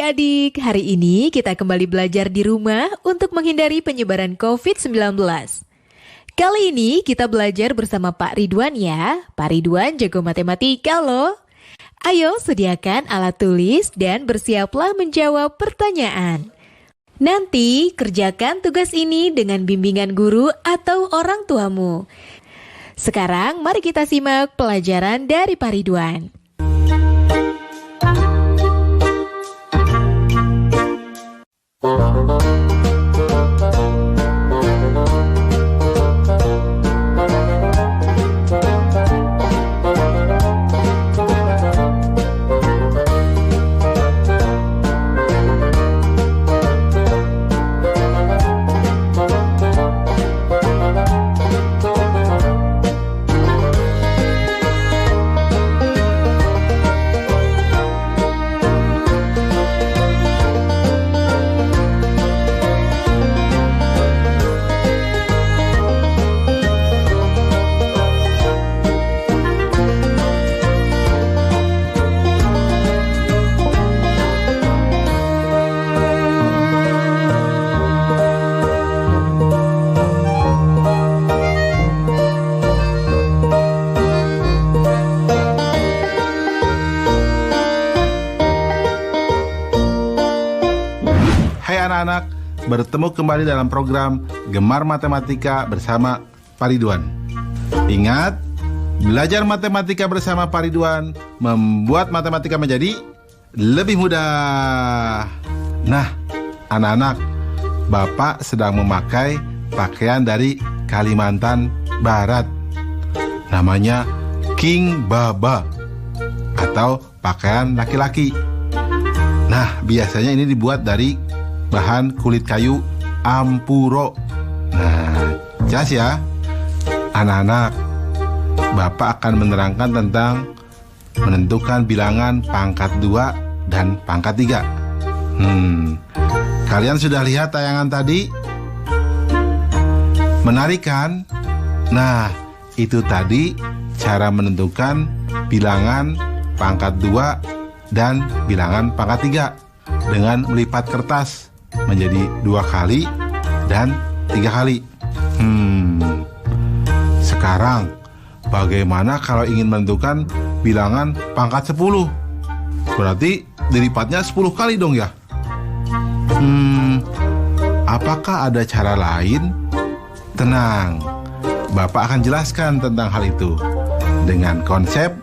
adik-adik, hari ini kita kembali belajar di rumah untuk menghindari penyebaran COVID-19. Kali ini kita belajar bersama Pak Ridwan ya. Pak Ridwan jago matematika loh. Ayo sediakan alat tulis dan bersiaplah menjawab pertanyaan. Nanti kerjakan tugas ini dengan bimbingan guru atau orang tuamu. Sekarang mari kita simak pelajaran dari Pak Ridwan. Hai anak-anak, bertemu kembali dalam program Gemar Matematika bersama Pak Ridwan. Ingat, belajar matematika bersama Pak Ridwan membuat matematika menjadi lebih mudah. Nah, anak-anak, Bapak sedang memakai pakaian dari Kalimantan Barat. Namanya King Baba atau pakaian laki-laki. Nah, biasanya ini dibuat dari bahan kulit kayu ampuro. Nah, jelas ya anak-anak, Bapak akan menerangkan tentang menentukan bilangan pangkat 2 dan pangkat 3. Kalian sudah lihat tayangan tadi? Menarik kan? Nah, itu tadi cara menentukan bilangan pangkat 2 dan bilangan pangkat 3 dengan melipat kertas menjadi 2 kali dan 3 kali. Sekarang bagaimana kalau ingin menentukan bilangan pangkat 10? Berarti dilipatnya 10 kali dong ya? Apakah ada cara lain? Tenang, Bapak akan jelaskan tentang hal itu dengan konsep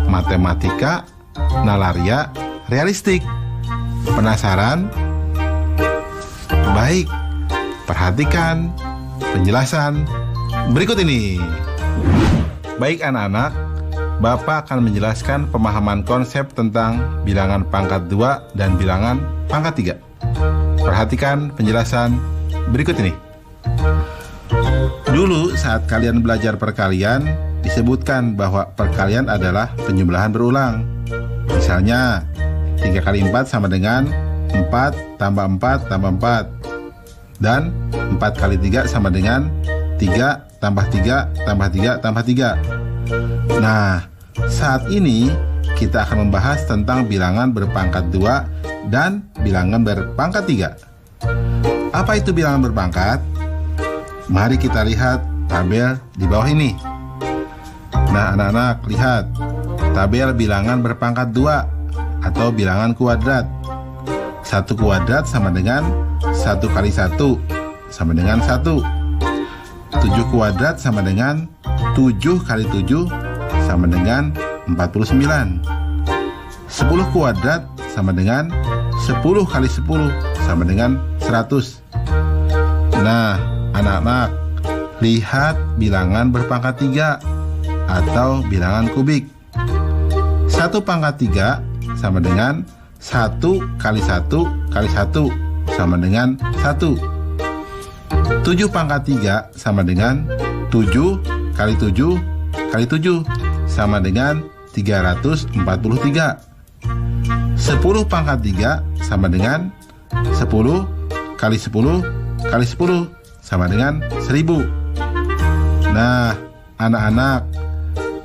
matematika nalaria realistik. Penasaran? Baik, perhatikan penjelasan berikut ini. Baik anak-anak, Bapak akan menjelaskan pemahaman konsep tentang bilangan pangkat 2 dan bilangan pangkat 3. Perhatikan penjelasan berikut ini. Dulu saat kalian belajar perkalian, disebutkan bahwa perkalian adalah penjumlahan berulang. Misalnya, 3 kali 4 sama dengan 4 tambah 4 tambah 4. Dan 4 kali 3 sama dengan 3 tambah 3 tambah 3 tambah 3. Nah, saat ini kita akan membahas tentang bilangan berpangkat 2 dan bilangan berpangkat 3. Apa itu bilangan berpangkat? Mari kita lihat tabel di bawah ini. Nah, anak-anak, lihat tabel bilangan berpangkat 2 atau bilangan kuadrat. 1 kuadrat sama dengan 1 kali 1 sama dengan 1. 7 kuadrat sama dengan 7 kali 7 sama dengan 49. 10 kuadrat sama dengan 10 kali 10 sama dengan 100. Nah, anak-anak, lihat bilangan berpangkat 3 atau bilangan kubik. 1 pangkat 3 sama dengan 1 kali 1 kali 1 sama dengan 1. 7 pangkat 3 sama dengan 7 kali 7 kali 7 sama dengan 343. 10 pangkat 3 sama dengan 10 kali 10 kali 10 sama dengan 1000. Nah, anak-anak,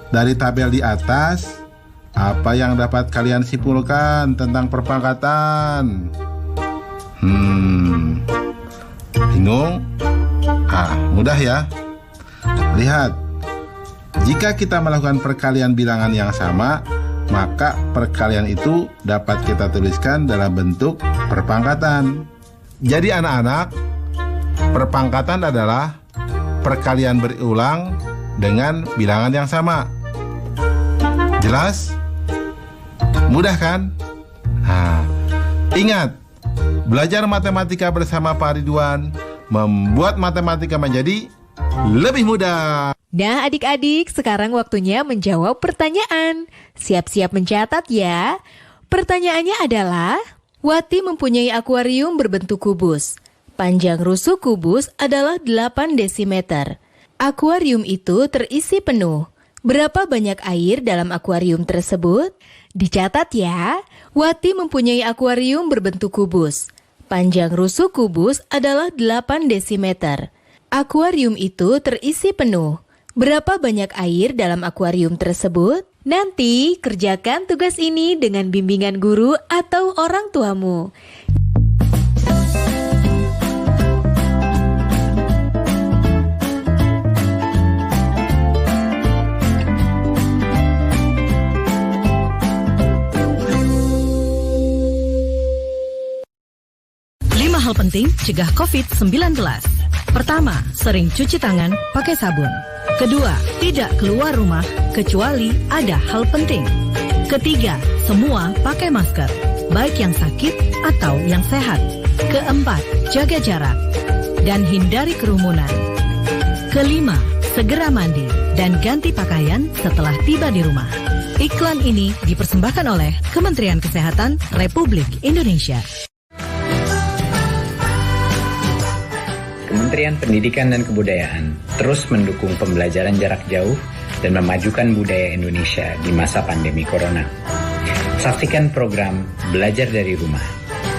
dari tabel di atas apa yang dapat kalian simpulkan tentang perpangkatan? Bingung? Mudah ya. Lihat, jika kita melakukan perkalian bilangan yang sama, maka perkalian itu dapat kita tuliskan dalam bentuk perpangkatan. Jadi anak-anak, perpangkatan adalah perkalian berulang dengan bilangan yang sama. Jelas? Mudah kan? Ingat, belajar matematika bersama Pak Ridwan membuat matematika menjadi lebih mudah. Nah adik-adik, sekarang waktunya menjawab pertanyaan. Siap-siap mencatat ya. Pertanyaannya adalah, Wati mempunyai akuarium berbentuk kubus. Panjang rusuk kubus adalah 8 desimeter. Akuarium itu terisi penuh. Berapa banyak air dalam akuarium tersebut? Dicatat ya, Wati mempunyai akuarium berbentuk kubus. Panjang rusuk kubus adalah 8 desimeter. Akuarium itu terisi penuh. Berapa banyak air dalam akuarium tersebut? Nanti kerjakan tugas ini dengan bimbingan guru atau orang tuamu. Hal penting cegah COVID-19. Pertama, sering cuci tangan pakai sabun. Kedua, tidak keluar rumah kecuali ada hal penting. Ketiga, semua pakai masker, baik yang sakit atau yang sehat. Keempat, jaga jarak dan hindari kerumunan. Kelima, segera mandi dan ganti pakaian setelah tiba di rumah. Iklan ini dipersembahkan oleh Kementerian Kesehatan Republik Indonesia. Kementerian Pendidikan dan Kebudayaan terus mendukung pembelajaran jarak jauh dan memajukan budaya Indonesia di masa pandemi Corona. Saksikan program Belajar dari Rumah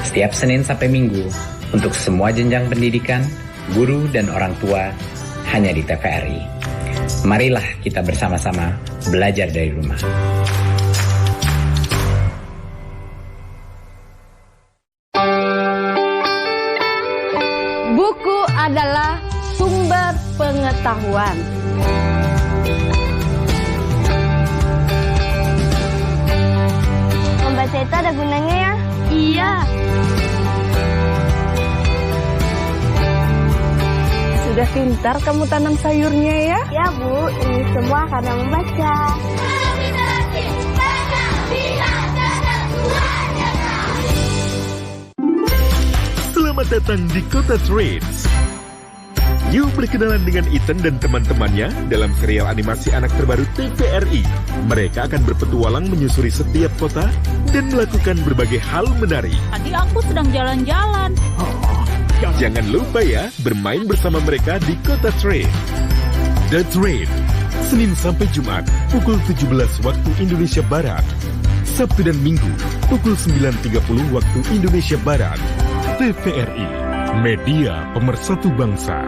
setiap Senin sampai Minggu untuk semua jenjang pendidikan, guru dan orang tua hanya di TVRI. Marilah kita bersama-sama belajar dari rumah. Buku adalah sumber pengetahuan. Membaca itu ada gunanya ya? Iya. Sudah pintar kamu tanam sayurnya ya? Ya Bu, ini semua karena membaca. Selamat datang di Kota Trades. Yuk berkenalan dengan Ethan dan teman-temannya dalam serial animasi anak terbaru TVRI. Mereka akan berpetualang menyusuri setiap kota dan melakukan berbagai hal menarik. Tadi aku sedang jalan-jalan. Jangan lupa ya, bermain bersama mereka di Kota Trade. The Trade, Senin sampai Jumat, pukul 17 waktu Indonesia Barat. Sabtu dan Minggu, pukul 9.30 waktu Indonesia Barat. TVRI, Media Pemersatu Bangsa.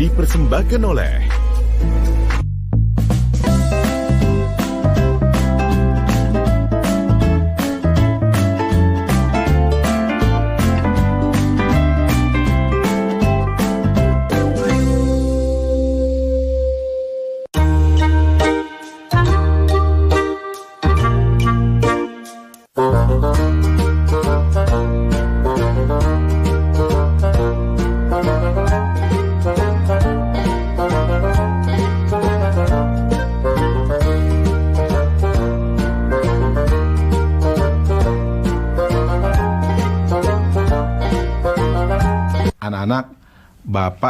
Dipersembahkan oleh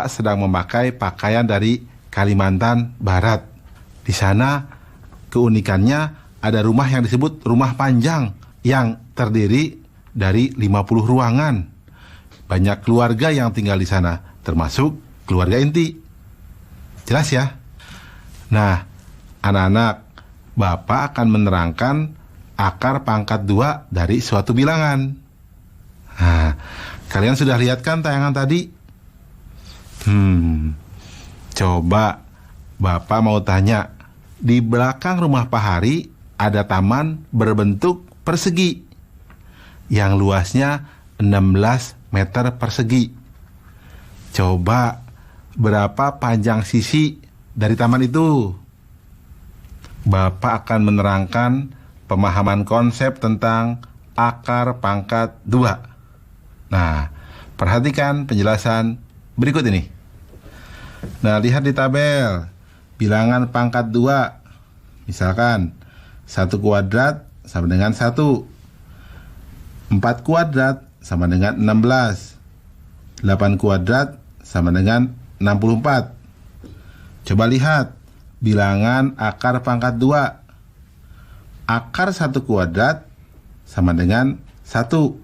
Bapak sedang memakai pakaian dari Kalimantan Barat. Di sana keunikannya ada rumah yang disebut rumah panjang yang terdiri dari 50 ruangan. Banyak keluarga yang tinggal di sana, termasuk keluarga inti. Jelas ya? Nah, anak-anak, Bapak akan menerangkan akar pangkat 2 dari suatu bilangan. Nah, kalian sudah lihat kan tayangan tadi? Coba Bapak mau tanya, di belakang rumah Pak Hari ada taman berbentuk persegi yang luasnya 16 meter persegi. Coba berapa panjang sisi dari taman itu? Bapak akan menerangkan pemahaman konsep tentang akar pangkat 2. Nah, perhatikan penjelasan berikut ini. Nah, lihat di tabel bilangan pangkat 2. Misalkan 1 kuadrat sama dengan 1, 4 kuadrat sama dengan 16, 8 kuadrat sama dengan 64. Coba lihat bilangan akar pangkat 2. Akar 1 kuadrat sama dengan 1.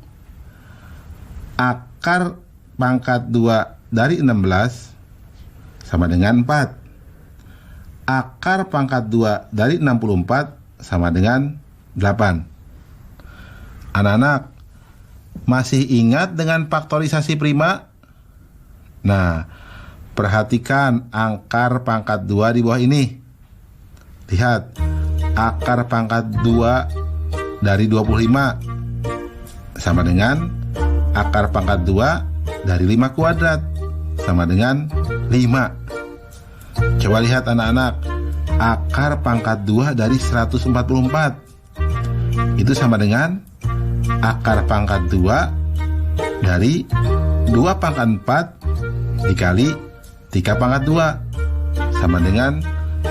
Akar pangkat 2 dari 16 sama dengan 4. Akar pangkat 2 dari 64 sama dengan 8. Anak-anak, masih ingat dengan faktorisasi prima? Nah, perhatikan akar pangkat 2 di bawah ini. Lihat, akar pangkat 2 dari 25 sama dengan akar pangkat 2 dari 5 kuadrat sama dengan 5. Coba lihat anak-anak, akar pangkat 2 dari 144 itu sama dengan akar pangkat 2 dari 2 pangkat 4 dikali 3 pangkat 2 sama dengan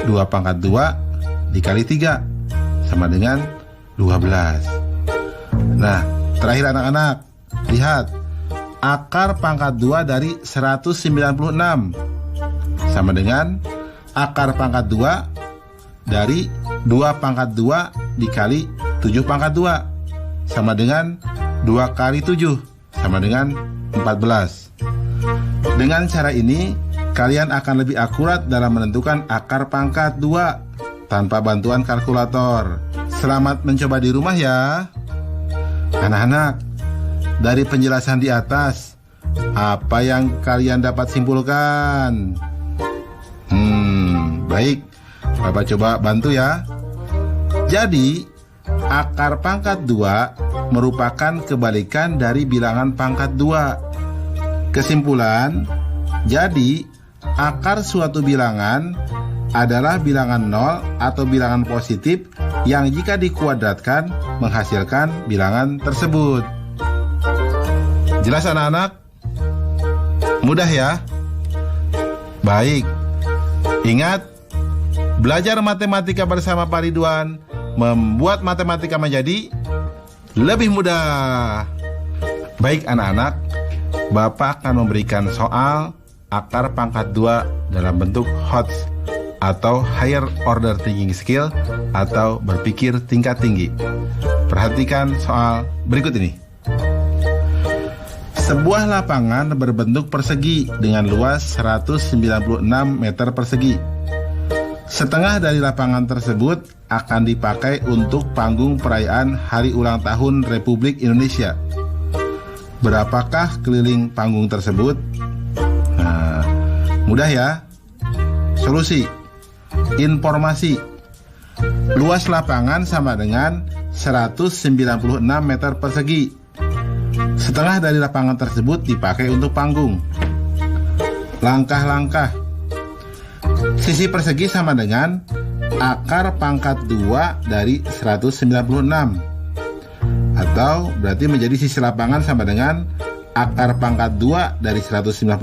2 pangkat 2 dikali 3 sama dengan 12. Nah, terakhir anak-anak, lihat akar pangkat 2 dari 196 sama dengan akar pangkat 2 dari 2 pangkat 2 dikali 7 pangkat 2 sama dengan 2 kali 7 sama dengan 14. Dengan cara ini, kalian akan lebih akurat dalam menentukan akar pangkat 2 tanpa bantuan kalkulator. Selamat mencoba di rumah ya. Anak-anak, dari penjelasan di atas, apa yang kalian dapat simpulkan? Baik, Bapak coba bantu ya. Jadi, akar pangkat 2 merupakan kebalikan dari bilangan pangkat 2. Kesimpulan, jadi akar suatu bilangan adalah bilangan 0 atau bilangan positif yang jika dikuadratkan menghasilkan bilangan tersebut. Jelas anak-anak? Mudah ya? Baik. Ingat, belajar matematika bersama Pak Ridwan membuat matematika menjadi lebih mudah. Baik anak-anak, Bapak akan memberikan soal akar pangkat 2 dalam bentuk HOTS atau Higher Order Thinking Skill atau berpikir tingkat tinggi. Perhatikan soal berikut ini. Sebuah lapangan berbentuk persegi dengan luas 196 meter persegi. Setengah dari lapangan tersebut akan dipakai untuk panggung perayaan Hari Ulang Tahun Republik Indonesia. Berapakah keliling panggung tersebut? Nah, mudah ya. Solusi. Informasi. Luas lapangan sama dengan 196 meter persegi. Setengah dari lapangan tersebut dipakai untuk panggung. Langkah-langkah. Sisi persegi sama dengan akar pangkat 2 dari 196. Atau berarti menjadi sisi lapangan sama dengan akar pangkat 2 dari 196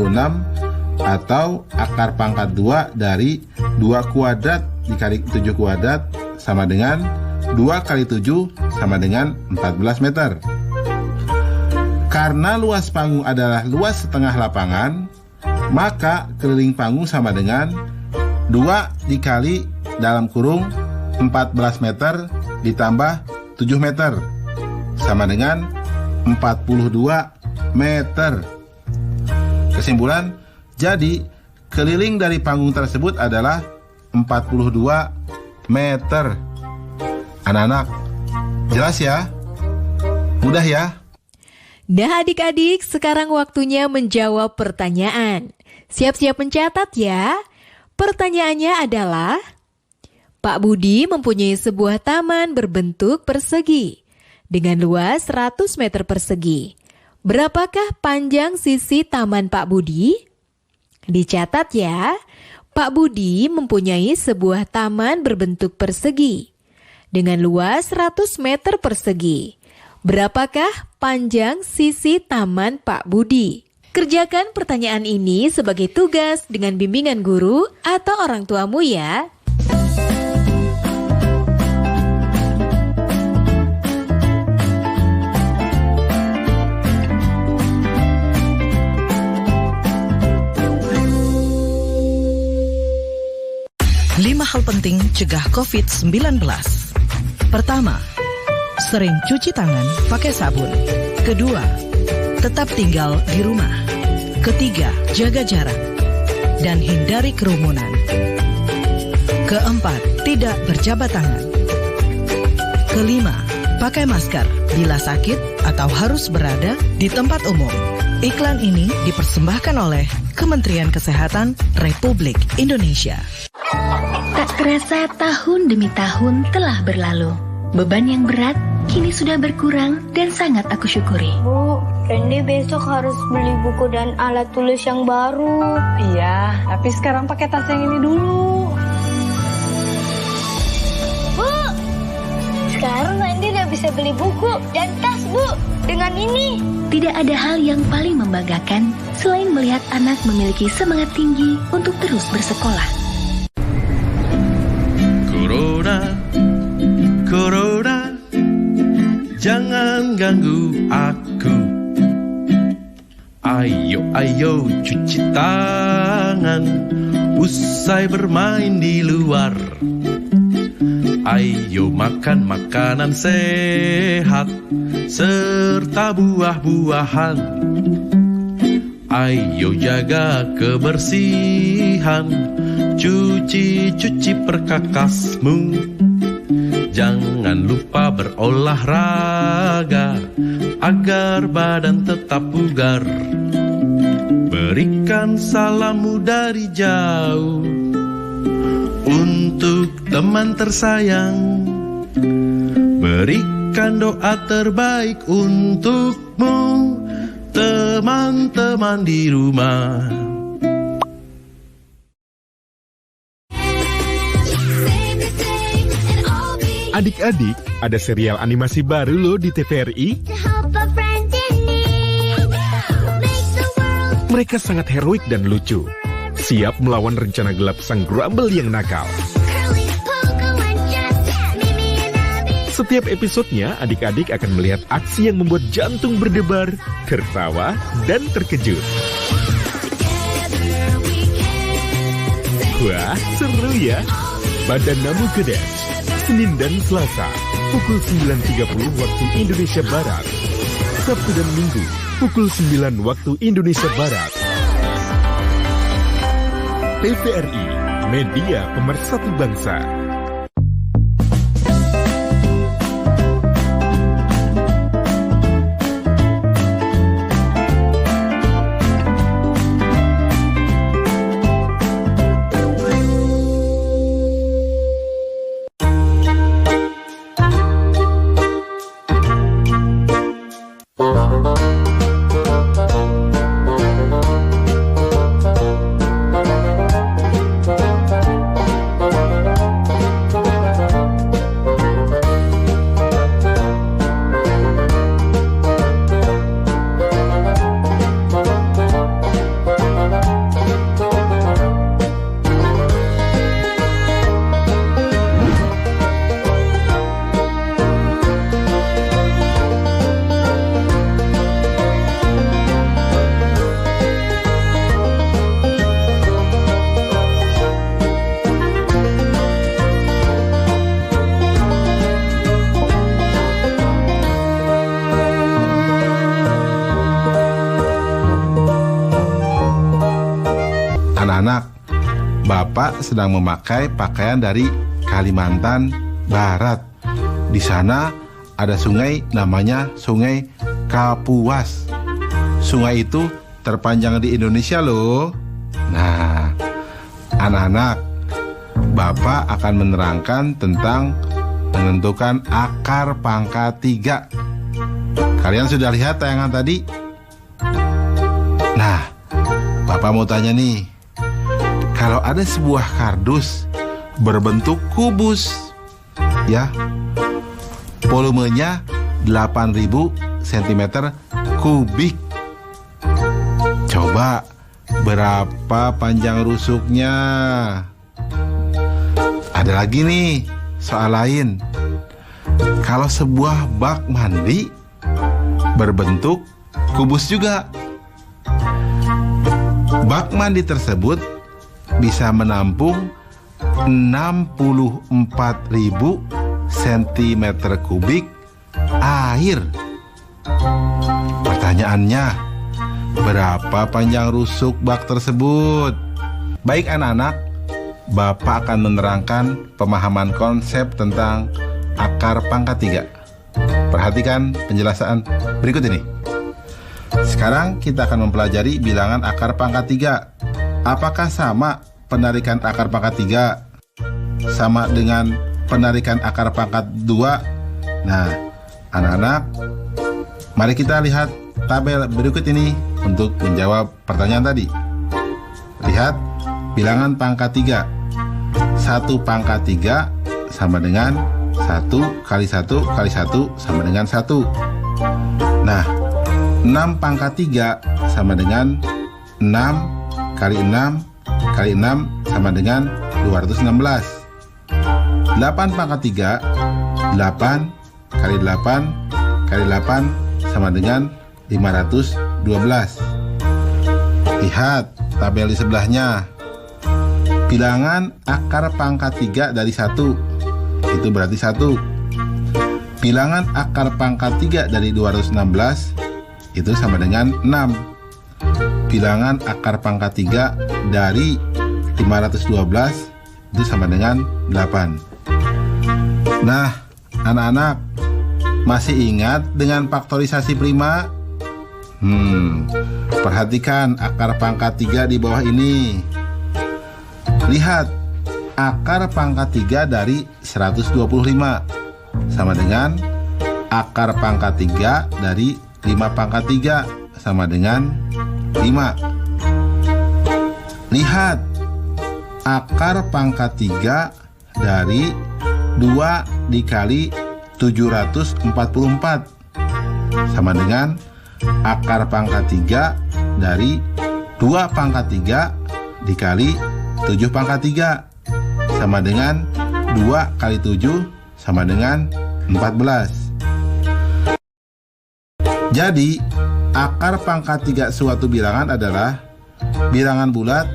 atau akar pangkat 2 dari 2 kuadrat dikali 7 kuadrat sama dengan 2 kali 7 sama dengan 14 meter. Karena luas panggung adalah luas setengah lapangan, maka keliling panggung sama dengan 2 dikali dalam kurung 14 meter ditambah 7 meter sama dengan 42 meter. Kesimpulan, jadi keliling dari panggung tersebut adalah 42 meter. Anak-anak, jelas ya? Mudah ya? Nah adik-adik, sekarang waktunya menjawab pertanyaan. Siap-siap mencatat ya. Pertanyaannya adalah, Pak Budi mempunyai sebuah taman berbentuk persegi dengan luas 100 meter persegi. Berapakah panjang sisi taman Pak Budi? Dicatat ya, Pak Budi mempunyai sebuah taman berbentuk persegi dengan luas 100 meter persegi. Berapakah panjang sisi taman Pak Budi? Kerjakan pertanyaan ini sebagai tugas dengan bimbingan guru atau orang tuamu ya. Lima hal penting cegah COVID-19. Pertama, sering cuci tangan pakai sabun. Kedua, tetap tinggal di rumah. Ketiga, jaga jarak dan hindari kerumunan. Keempat, tidak berjabat tangan. Kelima, pakai masker bila sakit atau harus berada di tempat umum. Iklan ini dipersembahkan oleh Kementerian Kesehatan Republik Indonesia. Tak terasa tahun demi tahun telah berlalu. Beban yang berat kini sudah berkurang dan sangat aku syukuri. Bu, Randy besok harus beli buku dan alat tulis yang baru. Iya, tapi sekarang pakai tas yang ini dulu. Bu, sekarang Randy udah bisa beli buku dan tas, Bu. Dengan ini. Tidak ada hal yang paling membanggakan selain melihat anak memiliki semangat tinggi untuk terus bersekolah. Corona, jangan ganggu aku. Ayo cuci tangan usai bermain di luar. Ayo makan makanan sehat serta buah-buahan. Ayo jaga kebersihan, cuci perkakasmu. Jangan lupa berolahraga agar badan tetap bugar. Berikan salammu dari jauh untuk teman tersayang. Berikan doa terbaik untukmu, teman-teman di rumah. Adik-adik, ada serial animasi baru loh di TVRI. Mereka sangat heroik dan lucu, siap melawan rencana gelap sang Grumble yang nakal. Setiap episodenya, adik-adik akan melihat aksi yang membuat jantung berdebar, tertawa, dan terkejut. Wah, seru ya! Badan Namu Kedas, Senin dan Selasa, pukul 9.30 waktu Indonesia Barat. Sabtu dan Minggu, pukul 9 waktu Indonesia Barat. TVRI, media pemersatu bangsa. Bapak sedang memakai pakaian dari Kalimantan Barat. Di sana ada sungai namanya Sungai Kapuas. Sungai itu terpanjang di Indonesia loh. Nah, anak-anak, Bapak akan menerangkan tentang menentukan akar pangkat 3. Kalian sudah lihat tayangan tadi? Nah, Bapak mau tanya nih, kalau ada sebuah kardus berbentuk kubus, ya, volumenya 8.000 cm kubik. Coba berapa panjang rusuknya? Ada lagi nih soal lain. Kalau sebuah bak mandi berbentuk kubus juga, bak mandi tersebut bisa menampung 64.000 cm kubik air. Pertanyaannya, berapa panjang rusuk bak tersebut? Baik anak-anak, Bapak akan menerangkan pemahaman konsep tentang akar pangkat 3. Perhatikan penjelasan berikut ini. Sekarang kita akan mempelajari bilangan akar pangkat 3. Apakah sama penarikan akar pangkat 3 sama dengan penarikan akar pangkat 2? Nah, anak-anak, mari kita lihat tabel berikut ini untuk menjawab pertanyaan tadi. Lihat bilangan pangkat 3. 1 pangkat 3 sama dengan 1 kali 1 kali 1 sama dengan 1. Nah, 6 pangkat 3 sama dengan 6 kali 6 kali 6 sama dengan 216. 8 pangkat 3, 8 kali 8 kali 8 sama dengan 512. Lihat tabel di sebelahnya. Bilangan akar pangkat 3 dari 1, itu berarti 1. Bilangan akar pangkat 3 dari 216, itu sama dengan 6. Bilangan akar pangkat 3 dari 512, itu sama dengan 8. Nah, anak-anak, masih ingat dengan faktorisasi prima? Perhatikan akar pangkat 3 di bawah ini. Lihat, akar pangkat 3 dari 125 sama dengan akar pangkat 3 dari 5 pangkat 3 sama dengan 5. Lihat, akar pangkat 3 dari 2 dikali 744 sama dengan akar pangkat 3 dari 2 pangkat 3 dikali 7 pangkat 3 sama dengan 2 kali 7 sama dengan 14. Jadi, akar pangkat 3 suatu bilangan adalah bilangan bulat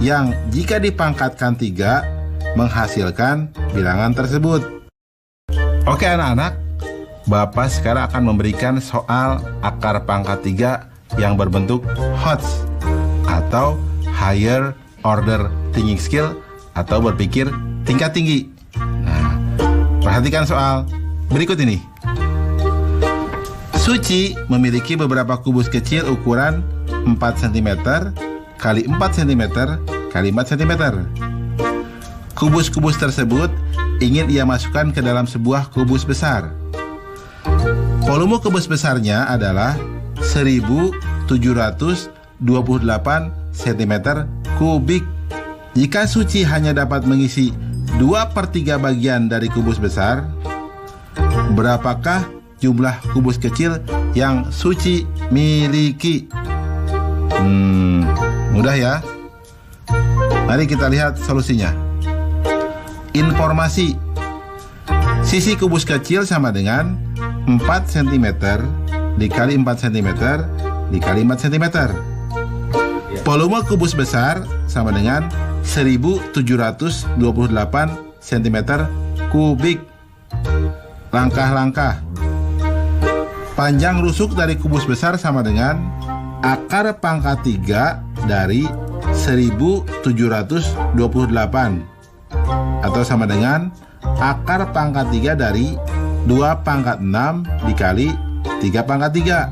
yang jika dipangkatkan 3 menghasilkan bilangan tersebut. Oke anak-anak, Bapak sekarang akan memberikan soal akar pangkat 3 yang berbentuk HOTS atau Higher Order Thinking Skill atau berpikir tingkat tinggi. Nah, perhatikan soal berikut ini. Suci memiliki beberapa kubus kecil ukuran 4 cm kali 4 cm kali 4 cm. Kubus-kubus tersebut ingin ia masukkan ke dalam sebuah kubus besar. Volume kubus besarnya adalah 1728 cm kubik. Jika Suci hanya dapat mengisi 2/3 bagian dari kubus besar, berapakah jumlah kubus kecil yang Suci miliki? Mudah ya. Mari kita lihat solusinya. Informasi. Sisi kubus kecil sama dengan 4 cm dikali 4 cm dikali 4 cm. Volume kubus besar sama dengan 1728 cm kubik. Langkah-langkah. Panjang rusuk dari kubus besar sama dengan akar pangkat 3 dari 1728 atau sama dengan akar pangkat 3 dari 2 pangkat 6 dikali 3 pangkat 3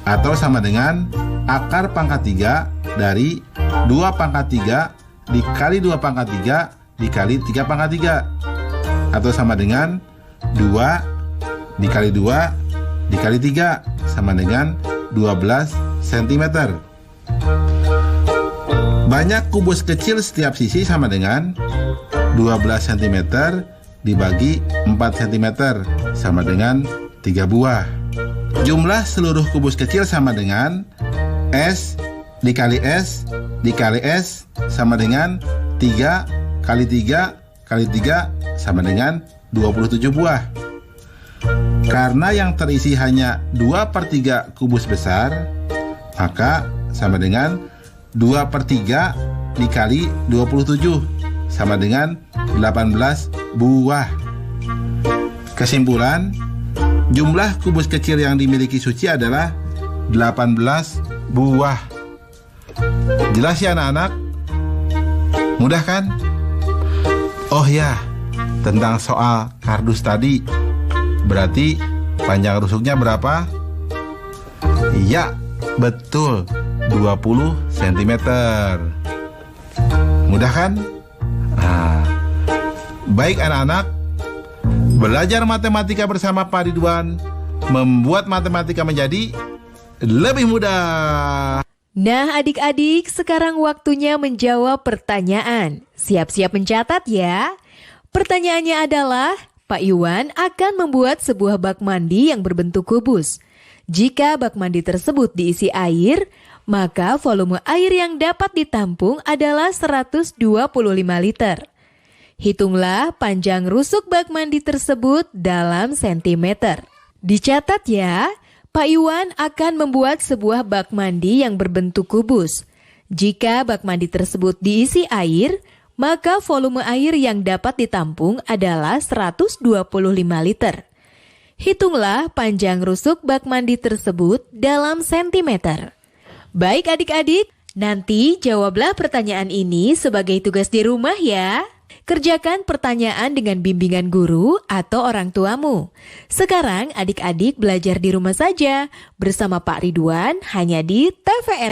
atau sama dengan akar pangkat 3 dari 2 pangkat 3 dikali 2 pangkat 3 dikali 3 pangkat 3 atau sama dengan 2 dikali 2 dikali 3 sama dengan 12 cm. Banyak kubus kecil setiap sisi sama dengan 12 cm dibagi 4 cm sama dengan 3 buah. Jumlah seluruh kubus kecil sama dengan S dikali S dikali S sama dengan 3 kali 3 kali 3 sama dengan 27 buah. Karena yang terisi hanya 2/3 kubus besar, maka sama dengan 2/3 dikali 27 sama dengan 18 buah. Kesimpulan, jumlah kubus kecil yang dimiliki Suci adalah 18 buah. Jelas ya anak-anak? Mudah kan? Oh ya, tentang soal kardus tadi, berarti panjang rusuknya berapa? Ya, betul, 20 cm. Mudah kan? Nah, baik anak-anak, belajar matematika bersama Pak Ridwan membuat matematika menjadi lebih mudah. Nah adik-adik, sekarang waktunya menjawab pertanyaan. Siap-siap mencatat ya. Pertanyaannya adalah, Pak Iwan akan membuat sebuah bak mandi yang berbentuk kubus. Jika bak mandi tersebut diisi air, maka volume air yang dapat ditampung adalah 125 liter. Hitunglah panjang rusuk bak mandi tersebut dalam sentimeter. Dicatat ya, Pak Iwan akan membuat sebuah bak mandi yang berbentuk kubus. Jika bak mandi tersebut diisi air, maka volume air yang dapat ditampung adalah 125 liter. Hitunglah panjang rusuk bak mandi tersebut dalam sentimeter. Baik adik-adik, nanti jawablah pertanyaan ini sebagai tugas di rumah ya. Kerjakan pertanyaan dengan bimbingan guru atau orang tuamu. Sekarang adik-adik belajar di rumah saja bersama Pak Ridwan hanya di TVR.